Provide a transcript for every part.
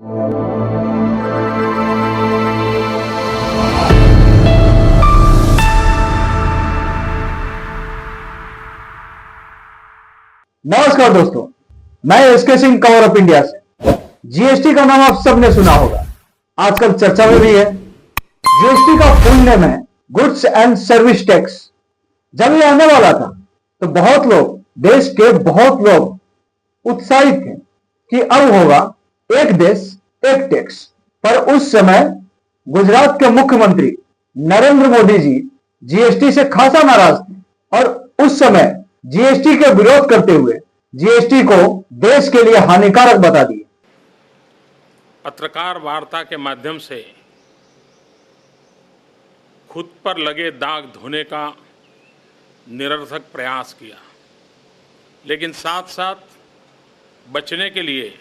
नमस्कार दोस्तों, मैं S K Singh cover of India से। जीएसटी का नाम आप सबने सुना होगा, आजकल चर्चा में भी है। जीएसटी का फुल नेम है गुड्स एंड सर्विस टैक्स। जब ये आने वाला था तो बहुत लोग, देश के बहुत लोग उत्साहित थे कि अब होगा एक देश एक टैक्स। पर उस समय गुजरात के मुख्यमंत्री नरेंद्र मोदी जी जीएसटी से खासा नाराज थे और उस समय जीएसटी के विरोध करते हुए जीएसटी को देश के लिए हानिकारक बता दिए। पत्रकार वार्ता के माध्यम से खुद पर लगे दाग धोने का निरर्थक प्रयास किया, लेकिन साथ साथ बचने के लिए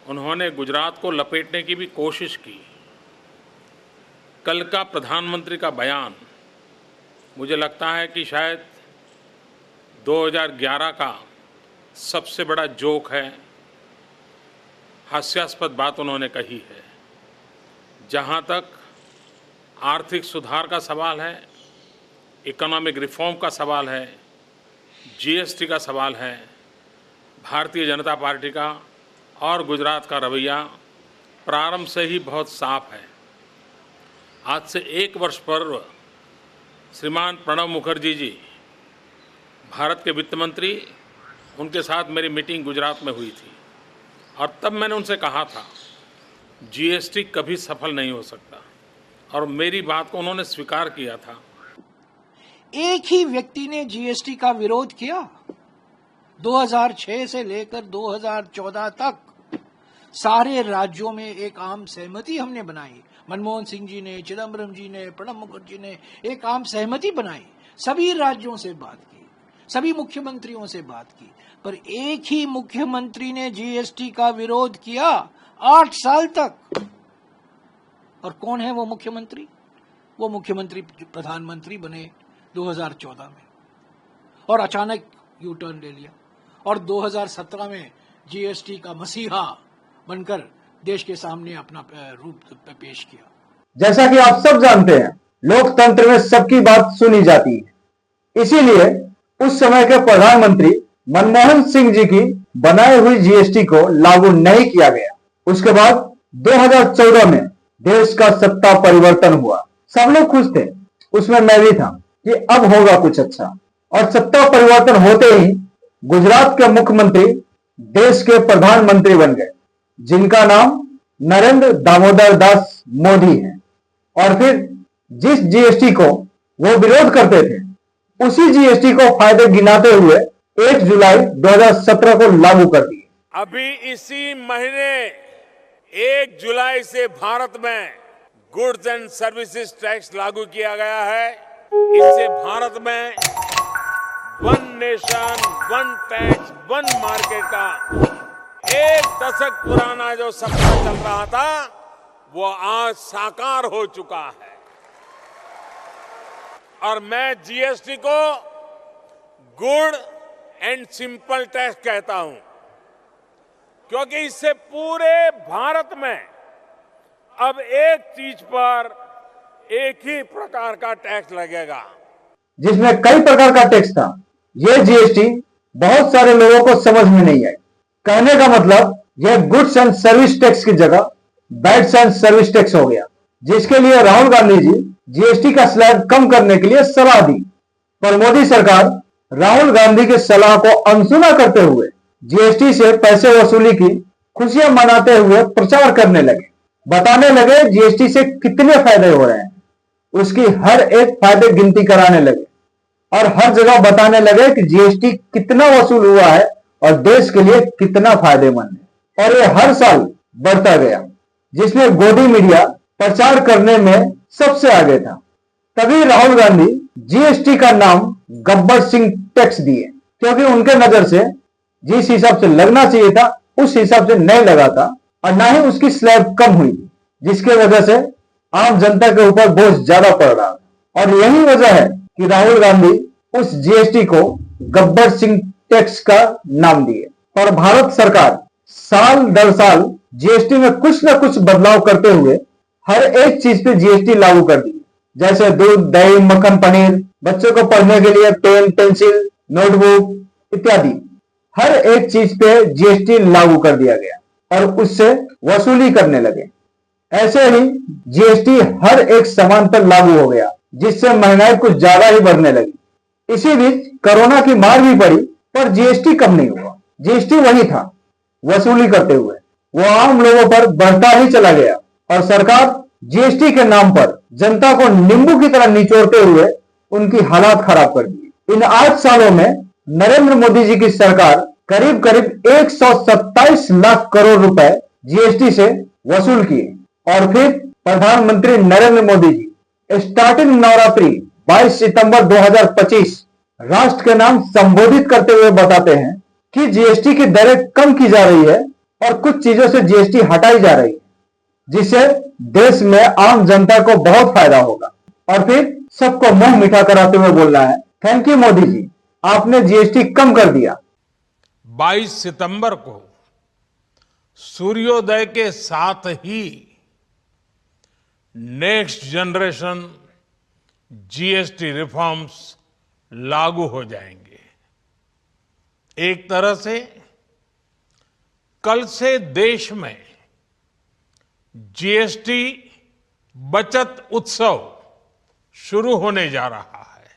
उन्होंने गुजरात को लपेटने की भी कोशिश की। कल का प्रधानमंत्री का बयान मुझे लगता है कि शायद 2011 का सबसे बड़ा जोक है, हास्यास्पद बात उन्होंने कही है। जहाँ तक आर्थिक सुधार का सवाल है, इकोनॉमिक रिफॉर्म का सवाल है, जीएसटी का सवाल है, भारतीय जनता पार्टी का और गुजरात का रवैया प्रारंभ से ही बहुत साफ है। आज से 1 वर्ष पूर्व श्रीमान प्रणब मुखर्जी जी, भारत के वित्त मंत्री, उनके साथ मेरी मीटिंग गुजरात में हुई थी और तब मैंने उनसे कहा था जीएसटी कभी सफल नहीं हो सकता, और मेरी बात को उन्होंने स्वीकार किया था। एक ही व्यक्ति ने जीएसटी का विरोध किया। 2006 से लेकर 2014 तक सारे राज्यों में एक आम सहमति हमने बनाई। मनमोहन सिंह जी ने, चिदम्बरम जी ने, प्रणब मुखर्जी ने एक आम सहमति बनाई। सभी राज्यों से बात की, सभी मुख्यमंत्रियों से बात की, पर एक ही मुख्यमंत्री ने जीएसटी का विरोध किया 8 साल तक। और कौन है वो मुख्यमंत्री? वो मुख्यमंत्री प्रधानमंत्री बने 2014 में और अचानक यू टर्न ले लिया और 2017 में जीएसटी का मसीहा बनकर देश के सामने अपना रूप पेश किया। जैसा कि आप सब जानते हैं, लोकतंत्र में सबकी बात सुनी जाती है। इसीलिए उस समय के प्रधानमंत्री मनमोहन सिंह जी की बनाई हुई जीएसटी को लागू नहीं किया गया। उसके बाद 2014 में देश का सत्ता परिवर्तन हुआ। सब लोग खुश थे, उसमें मैं भी था, कि अब होगा कुछ अच्छा। और सत्ता परिवर्तन होते ही गुजरात के मुख्यमंत्री देश के प्रधानमंत्री बन गए, जिनका नाम नरेंद्र दामोदर दास मोदी है। और फिर जिस जीएसटी को वो विरोध करते थे, उसी जीएसटी को फायदे गिनाते हुए 1 जुलाई 2017 को लागू कर दिए। अभी इसी महीने 1 जुलाई से भारत में गुड्स एंड सर्विसेज टैक्स लागू किया गया है। इससे भारत में 1 नेशन 1 टैक्स 1 मार्केट का 1 दशक पुराना जो सपना चल रहा था, वो आज साकार हो चुका है। और मैं जीएसटी को गुड एंड सिंपल टैक्स कहता हूं, क्योंकि इससे पूरे भारत में अब एक चीज पर एक ही प्रकार का टैक्स लगेगा, जिसमें कई प्रकार का टैक्स था। यह जीएसटी बहुत सारे लोगों को समझ में नहीं आई। कहने का मतलब यह गुड्स एंड सर्विस टैक्स की जगह बैड्स एंड सर्विस टैक्स हो गया, जिसके लिए राहुल गांधी जी जीएसटी का स्लैब कम करने के लिए सलाह दी। पर मोदी सरकार राहुल गांधी की सलाह को अनसुना करते हुए जीएसटी से पैसे वसूली की खुशियां मनाते हुए प्रचार करने लगे। बताने लगे जीएसटी से कितने फायदे हो रहे हैं, उसकी हर एक फायदे गिनती कराने लगे और हर जगह बताने लगे कि जीएसटी कितना वसूल हुआ है और देश के लिए कितना फायदेमंद है। और ये हर साल बढ़ता गया, जिसमें गोदी मीडिया प्रचार करने में सबसे आगे था। तभी राहुल गांधी जीएसटी का नाम गब्बर सिंह टैक्स दिए, क्योंकि उनके नजर से जिस हिसाब से लगना चाहिए था उस हिसाब से नहीं लगा था और ना ही उसकी स्लैब कम हुई, जिसके वजह से आम जनता के ऊपर बोझ ज्यादा पड़ रहा था। और यही वजह है कि राहुल गांधी उस जीएसटी को गब्बर सिंह टैक्स का नाम दिए। और भारत सरकार साल दर साल जीएसटी में कुछ न कुछ बदलाव करते हुए हर एक चीज पे जीएसटी लागू कर दी, जैसे दूध, दही, मक्खन, पनीर, बच्चों को पढ़ने के लिए पेन, पेंसिल, नोटबुक इत्यादि हर एक चीज पे जीएसटी लागू कर दिया गया और उससे वसूली करने लगे। ऐसे ही जीएसटी हर एक सामान पर लागू हो गया, जिससे महंगाई कुछ ज्यादा ही बढ़ने लगी। इसी बीच कोरोना की मार भी पड़ी, पर जीएसटी कम नहीं हुआ। जीएसटी वही था, वसूली करते हुए वो आम लोगों पर बढ़ता ही चला गया और सरकार जीएसटी के नाम पर जनता को नींबू की तरह निचोड़ते हुए उनकी हालात खराब कर दी। इन 8 सालों में नरेंद्र मोदी जी की सरकार करीब करीब 127 लाख करोड़ रुपए जीएसटी से वसूल किए और फिर प्रधानमंत्री नरेंद्र मोदी जी स्टार्टिंग नवरात्रि 22 सितंबर 2025 राष्ट्र के नाम संबोधित करते हुए बताते हैं कि जीएसटी की दरें कम की जा रही है और कुछ चीजों से जीएसटी हटाई जा रही है, जिससे देश में आम जनता को बहुत फायदा होगा। और फिर सबको मुंह मीठा कराते हुए बोलना है, थैंक यू मोदी जी, आपने जीएसटी कम कर दिया। 22 सितंबर को सूर्योदय के साथ ही नेक्स्ट जनरेशन जीएसटी रिफॉर्म्स लागू हो जाएंगे। एक तरह से कल से देश में जीएसटी बचत उत्सव शुरू होने जा रहा है।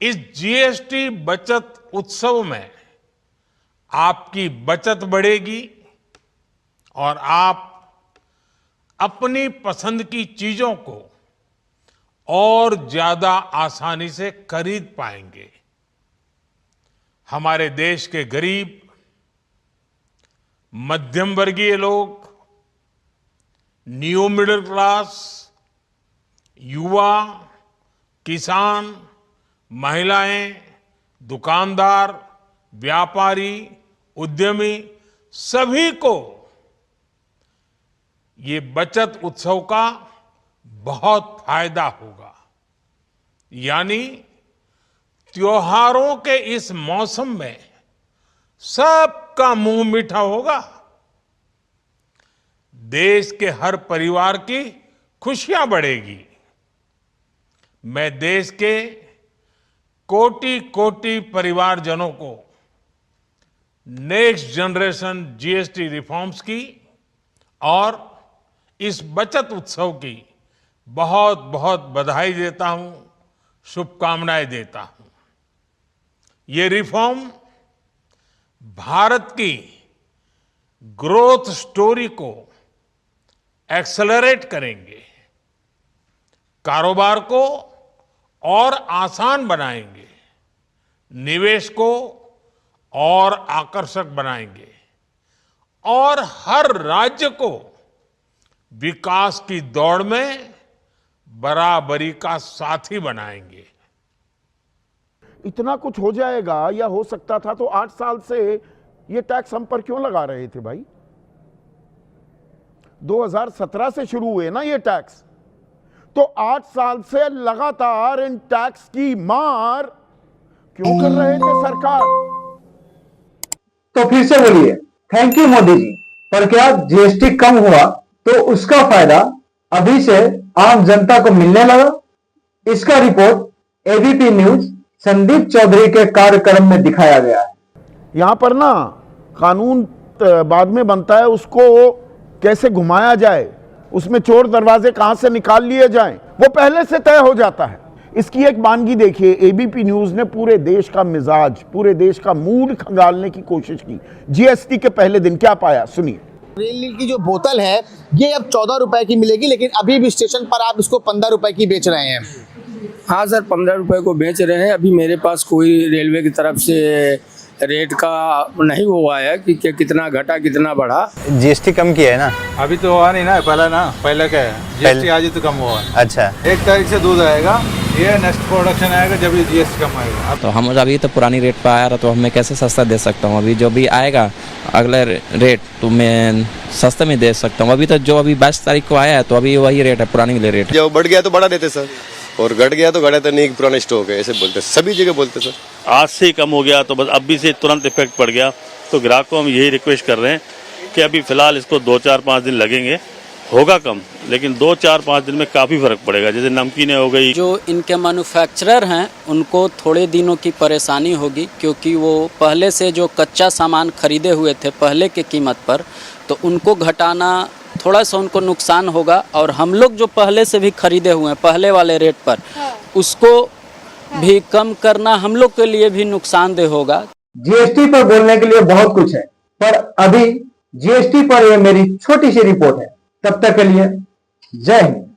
इस जीएसटी बचत उत्सव में आपकी बचत बढ़ेगी और आप अपनी पसंद की चीजों को और ज्यादा आसानी से खरीद पाएंगे। हमारे देश के गरीब, मध्यम वर्गीय लोग, न्यू मिडिल क्लास, युवा, किसान, महिलाएं, दुकानदार, व्यापारी, उद्यमी सभी को ये बचत उत्सव का बहुत फायदा होगा। यानी त्योहारों के इस मौसम में सबका मुंह मीठा होगा। देश के हर परिवार की खुशियां बढ़ेगी। मैं देश के कोटि कोटि परिवारजनों को नेक्स्ट जनरेशन जीएसटी रिफॉर्म्स की और इस बचत उत्सव की बहुत बहुत बधाई देता हूं, शुभकामनाएं देता हूं। ये रिफॉर्म भारत की ग्रोथ स्टोरी को एक्सेलरेट करेंगे, कारोबार को और आसान बनाएंगे, निवेश को और आकर्षक बनाएंगे और हर राज्य को विकास की दौड़ में बराबरी का साथी बनाएंगे। इतना कुछ हो जाएगा या हो सकता था तो 8 साल से ये टैक्स हम पर क्यों लगा रहे थे भाई? 2017 से शुरू हुए ना ये टैक्स, तो 8 साल से लगातार इन टैक्स की मार क्यों कर रहे थे सरकार? तो फिर से बोलिए, थैंक यू मोदी जी, पर क्या जीएसटी कम हुआ तो उसका फायदा अभी से आम जनता को मिलने लगा? इसका report ABP news Sandeep Chaudhary के कार्यक्रम में दिखाया गया है। यहां पर ना कानून बाद में बनता है, उसको कैसे घुमाया जाए, उसमें चोर दरवाजे कहां से निकाल लिए जाएं, वो पहले से तय हो जाता है। इसकी एक वानगी देखिए, एबीपी न्यूज ने पूरे देश का मिजाज, पूरे देश का मूड खंगालने की कोशिश की। जीएसटी के पहले दिन क्या पाया, सुनिए। रेल की जो बोतल है ये अब 14 रुपए की मिलेगी, लेकिन अभी भी स्टेशन पर आप इसको 15 रुपए की बेच रहे हैं। हाँ सर, 15 रुपए को बेच रहे हैं। अभी मेरे पास कोई रेलवे की तरफ से रेट का नहीं हुआ है कि कितना घटा कितना बढ़ा। जीएसटी कम किया है ना? अभी तो हुआ नहीं ना, पहला क्या है जीएसटी आज ही तो कम हुआ है। अच्छा, 1 तारीख से दूध आएगा, ये नेक्स्ट प्रोडक्शन आएगा जब ये जीएसटी कम आएगा। तो हम अभी तो पुरानी रेट पर आया रहा, तो मैं कैसे सस्ता दे सकता हूँ? अभी जो भी आएगा अगला रेट तो मैं सस्ते में दे सकता हूँ। अभी तो जो अभी 22 तारीख को आया है तो अभी वही रेट है, पुरानी रेट। जब बढ़ गया तो बढ़ा देते सर, और घट गया तो घटा तो नहीं, पुराने स्टॉक है, ऐसे बोलते सभी जगह बोलते सर। आज से ही कम हो गया तो बस अभी से तुरंत इफेक्ट पड़ गया। तो ग्राहक को हम यही रिक्वेस्ट कर रहे हैं कि अभी फिलहाल इसको 2-4-5 दिन लगेंगे, होगा कम, लेकिन 2-4-5 दिन में काफ़ी फर्क पड़ेगा। जैसे नमकीनें हो गई, जो इनके मैन्युफैक्चरर हैं उनको थोड़े दिनों की परेशानी होगी, क्योंकि वो पहले से जो कच्चा सामान खरीदे हुए थे पहले के कीमत पर, तो उनको घटाना थोड़ा सा उनको नुकसान होगा। और हम लोग जो पहले से भी खरीदे हुए हैं पहले वाले रेट पर, उसको भी कम करना हम लोग के लिए भी नुकसानदेह होगा। जीएसटी पर बोलने के लिए बहुत कुछ है, पर अभी जीएसटी पर यह मेरी छोटी सी रिपोर्ट है। तब तक के लिए जय हिंद।